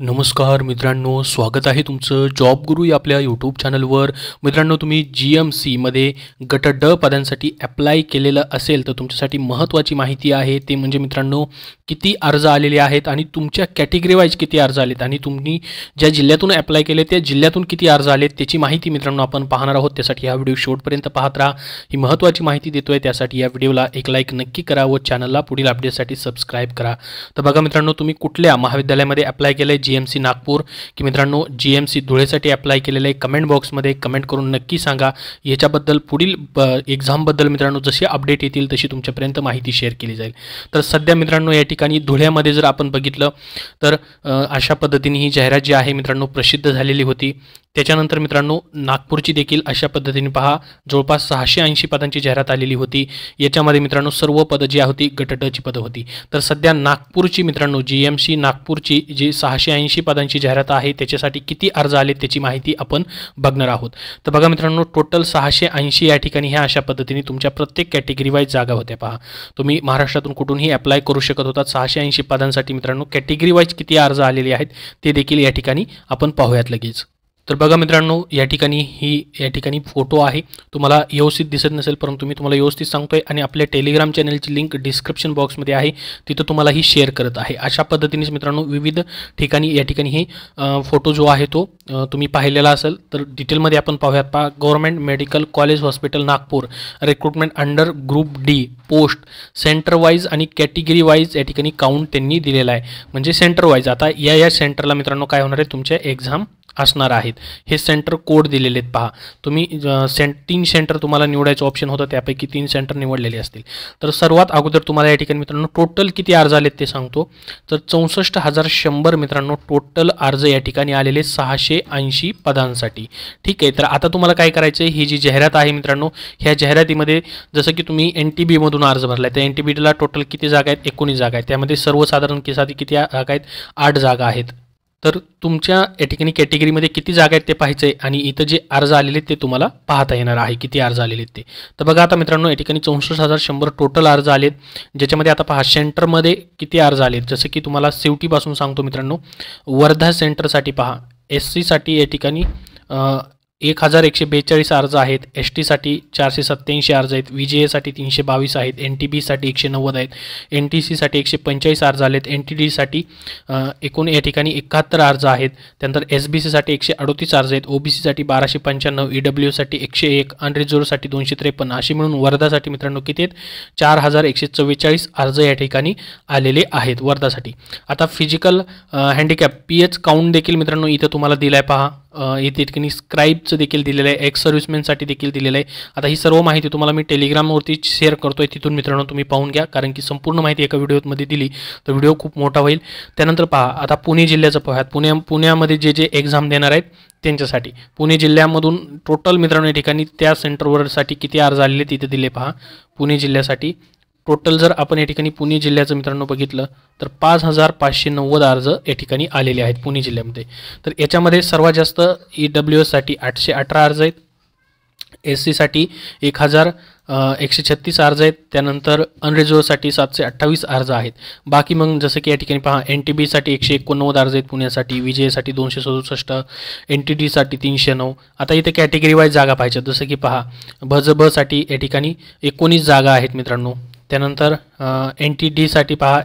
नमस्कार मित्रांनो, स्वागत आहे तुमचं जॉब गुरु या आपल्या यूट्यूब चॅनलवर। मित्रांनो, तुम्ही GMCमध्ये गट ड पदांसाठी अप्लाय केलेलं असेल तर तुमच्यासाठी महत्त्वाची माहिती आहे। ते म्हणजे मित्रांनो, किती अर्ज आलेले आहेत आणि तुमच्या कॅटेगरी वाईज किती अर्ज आलेत आणि तुम्ही ज्या जिल्ह्यातून अप्लाय केले त्या जिल्ह्यातून किती अर्ज आलेत त्याची माहिती मित्रांनो आपण पाहणार आहोत। त्यासाठी हा व्हिडिओ शेवटपर्यंत पाहत राहा। ही महत्त्वाची माहिती देतोय, त्यासाठी या व्हिडिओला एक लाईक नक्की करा व चॅनलला पुढील अपडेटसाठी सबस्क्राईब करा। तर बघा मित्रांनो, तुम्ही कुठल्या महाविद्यालयामध्ये अप्लाय केले, GMC नागपूर की मित्रांनो GMC धुळेसाठी अप्लाय केलेलं आहे, कमेंट बॉक्समध्ये कमेंट करून नक्की सांगा। याच्याबद्दल पुढील एक्झामबद्दल मित्रांनो जशी अपडेट येतील तशी तुमच्यापर्यंत माहिती शेअर केली जाईल। तर सध्या मित्रांनो या ठिकाणी धुळ्यामध्ये जर आपण बघितलं तर अशा पद्धतीने ही जाहिरात जी आहे मित्रांनो प्रसिद्ध झालेली होती। त्याच्यानंतर मित्रांनो नागपूरची देखील अशा पद्धतीने पहा जवळपास 680 पदांची जाहिरात आलेली होती। याच्यामध्ये मित्रांनो सर्व पदं जी होती गट ड ची पदं होती। तर सध्या नागपूरची मित्रांनो GMC नागपूरची जी 680 पदांची जाहिरात आहे त्याच्यासाठी किती अर्ज आले त्याची माहिती आपण बघणार आहोत। तर बघा मित्रांनो, टोटल 680 या ठिकाणी ह्या अशा पद्धतीने तुमच्या प्रत्येक कॅटेगरी वाईज जागा होत्या। पहा तुम्ही महाराष्ट्रातून कुठूनही अप्लाय करू शकत होता। 680 पदांसाठी मित्रांनो कॅटेगरी वाईज किती अर्ज आलेले आहेत ते देखील या ठिकाणी आपण पाहूयात लगेच। तर बघा मित्रांनो, या ठिकाणी फोटो आहे, तुम्हाला व्यवस्थित दिसत नसेल परंतु मी तुम्हाला व्यवस्थित सांगतोय आणि आपल्या टेलिग्राम चॅनलची लिंक डिस्क्रिप्शन बॉक्समध्ये आहे, तिथं तुम्हाला ही शेअर करत आहे। अशा पद्धतीनेच मित्रांनो विविध ठिकाणी या ठिकाणी ही फोटो जो आहे तो तुम्ही पाहिलेला असेल। तर डिटेलमध्ये आपण पाहूयात। पहा government medical college hospital Nagpur, recruitment under group D, post centre wise आणि कॅटेगरी वाईज या ठिकाणी काउंट त्यांनी दिलेला आहे। म्हणजे सेंटर वाईज आता या सेंटरला मित्रांनो काय होणार आहे, तुमच्या एक्झाम असणार आहेत। हे सेंटर कोड दिलेले आहेत। पहा तुम्ही 3 सेंटर तुम्हाला निवडायचं ऑप्शन होतं, त्यापैकी 3 सेंटर निवडलेले असतील। तर सर्वात अगोदर तुम्हाला या ठिकाणी मित्रांनो टोटल किती अर्ज आलेत ते सांगतो। तर 64,100 मित्रांनो टोटल अर्ज या ठिकाणी आलेले 680 पदांसाठी। ठीक आहे, तर आता तुम्हाला काय करायचं आहे, ही जी जाहिरात आहे मित्रांनो ह्या जाहिरातीमध्ये जसं की तुम्ही NTB मधून अर्ज भरलाय तर NTBला टोटल किती जागा आहेत, 19 जागा आहेत। त्यामध्ये सर्वसाधारण केसाठी किती जागा आहेत, 8 जागा आहेत। तर तुमच्या या ठिकाणी कॅटेगरीमध्ये किती जागा आहेत ते पाहायचं आहे आणि इथं जे अर्ज आलेले ते तुम्हाला पाहता येणार आहे किती अर्ज आलेले ते। तर बघा आता मित्रांनो या ठिकाणी 64,100 टोटल अर्ज आलेत, ज्याच्यामध्ये आता पहा सेंटरमध्ये किती अर्ज आलेत। जसं की तुम्हाला CUT पासून सांगतो मित्रांनो, वर्धा सेंटरसाठी पहा SC साठी या ठिकाणी 1142 अर्ज आहेत, ST साठी 487 अर्ज आहेत, VJA साठी 322 आहेत, NTB साठी 190 आहेत, NTC साठी 145 अर्ज आलेत, NTD साठी एकूण या ठिकाणी 71 अर्ज आहेत। त्यानंतर SBC साठी 138 अर्ज आहेत, OBC साठी 1295, EWS साठी 101, अनरिझर्व्ड साठी 253, अशी मिळून वर्धासाठी मित्रांनो किती आहेत, 4144 अर्ज या ठिकाणी आलेले आहेत वर्धासाठी। आता फिजिकल हँडिकॅप PH काउंट देखील मित्रांनो इथं तुम्हाला दिलाय। पहा इथे ठिकाणी स्क्राईबचं देखील दिलेलं आहे, एक्स सर्व्हिसमॅनसाठी देखील दिलेलं आहे। आता ही सर्व माहिती तुम्हाला मी टेलिग्रामवरती शेअर करतोय, तिथून मित्रांनो तुम्ही पाहून घ्या, कारण की संपूर्ण माहिती एका व्हिडिओमध्ये दिली तर व्हिडिओ खूप मोठा होईल। त्यानंतर पहा आता पुणे जिल्ह्याचं पाहूयात। पुण्यामध्ये जे एक्झाम देणार आहेत त्यांच्यासाठी पुणे जिल्ह्यामधून टोटल मित्रांनो या ठिकाणी त्या सेंटरवरसाठी किती अर्ज आलेले तिथे दिले। पहा पुणे जिल्ह्यासाठी टोटल जर आपण या ठिकाणी पुणे जिल्ह्याचं मित्रांनो बघितलं तर 5590 अर्ज या ठिकाणी आलेले आहेत पुणे जिल्ह्यामध्ये। तर याच्यामध्ये सर्वात जास्त EWS साठी 818 अर्ज आहेत, SC साठी 1136 अर्ज आहेत, त्यानंतर अनरिझर्व्ड साठी 728 अर्ज आहेत। बाकी मग जसं की या ठिकाणी पहा NTB साठी 189 अर्ज आहेत पुण्यासाठी, VJA साठी 267, NTD साठी 309। आता इथे कॅटेगरी वाईज जागा पाहिजे, जसं की पहा भजब साठी या ठिकाणी 19 जागा आहेत मित्रांनो। त्यानंतर NTD साठी पहा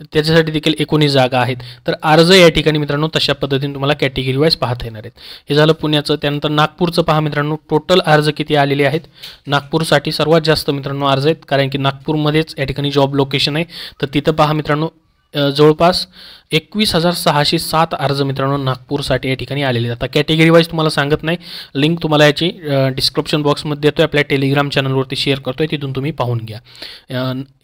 त्याच्यासाठी देखील 19 जागा आहेत। तर अर्ज या ठिकाणी मित्रांनो तशा पद्धतीने तुम्हाला कॅटेगरी वाईज पाहता येणार आहेत। हे झालं पुण्याचं। त्यानंतर नागपूरचं पहा मित्रांनो टोटल अर्ज किती आलेले आहेत। नागपूरसाठी सर्वात जास्त मित्रांनो अर्ज आहेत, कारण की नागपूरमध्येच या ठिकाणी जॉब लोकेशन आहे। तर तिथं पहा मित्रांनो जवळपास 21,607 अर्ज मित्रांनो नागपूरसाठी या ठिकाणी आलेले आहेत। आता कॅटेगरी वाईज तुम्हाला सांगत नाही, लिंक तुम्हाला याची डिस्क्रिप्शन बॉक्समध्ये देतोय, आपल्या टेलिग्राम चॅनलवरती शेअर करतोय, तिथून तुम्ही पाहून घ्या।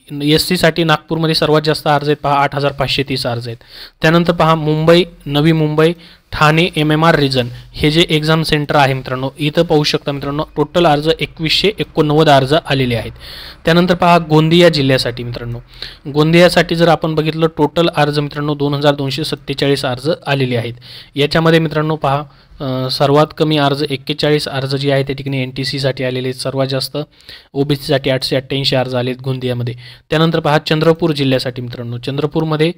SC साठी नागपूरमध्ये सर्वात जास्त अर्ज आहेत। पहा 8530 अर्ज आहेत। त्यानंतर पहा मुंबई, नवी मुंबई, ठाणे MMR रिजन हे जे एक्झाम सेंटर आहे मित्रांनो इथं पाहू शकता मित्रांनो टोटल अर्ज 2189 अर्ज आलेले आहेत। त्यानंतर पहा गोंदिया जिल्ह्यासाठी मित्रांनो, गोंदियासाठी जर आपण बघितलं टोटल अर्ज मित्रांनो 2247 अर्ज आलेले आहेत। याच्यामध्ये मित्रांनो पहा सर्वात कमी अर्ज 41 अर्ज जे आहेत त्या ठिकाणी NTC साठी आलेले आहेत। सर्वात जास्त OBC साठी 888 अर्ज आलेत गोंदियामध्ये। त्यानंतर पहा चंद्रपूर जिल्ह्यासाठी मित्रांनो, चंद्रपूरमध्ये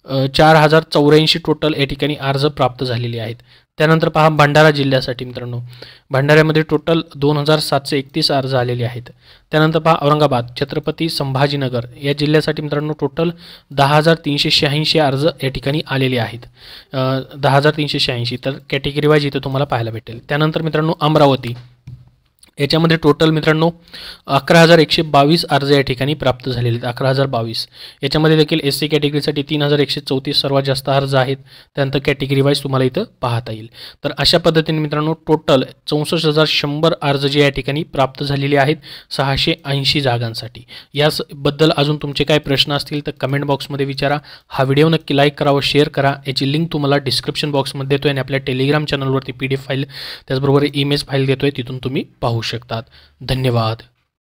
4084 टोटल या ठिकाणी अर्ज प्राप्त झालेले आहेत. त्यानंतर पहा भंडारा जिल्ह्यासाठी मित्रांनो, भंडाऱ्यामध्ये टोटल 2731 अर्ज आलेले आहेत. त्यानंतर पहा औरंगाबाद छत्रपती संभाजीनगर या जिल्ह्यासाठी मित्रांनो टोटल 10,386 अर्ज या ठिकाणी आलेले आहेत. 10,386 तर कॅटेगरी वाईज इथे तुम्हाला पाहायला भेटेल. त्यानंतर मित्रांनो अमरावती याच्यामध्ये टोटल मित्रांनो 11,122 अर्ज या ठिकाणी प्राप्त झालेले आहेत. 11,022 याच्यामध्ये देखील SC कॅटेगरीसाठी 3,134 सर्वात जास्त अर्ज आहेत. त्यानंतर कॅटेगरी वाईज तुम्हाला इथं पाहता येईल. तर अशा पद्धतीने मित्रांनो टोटल 64,100 अर्ज जे या ठिकाणी प्राप्त झालेले आहेत 680 जागांसाठी. याबद्दल अजून तुमचे काय प्रश्न असतील तर कमेंट बॉक्समध्ये विचारा. हा व्हिडिओ नक्की लाईक करा व शेअर करा. याची लिंक तुम्हाला डिस्क्रिप्शन बॉक्समध्ये देतो आहे आणि आपल्या टेलिग्राम चॅनलवरती PDF फाईल त्याचबरोबर इमेज फाईल देतो आहे, तिथून तुम्ही पाहू शकतात. धन्यवाद.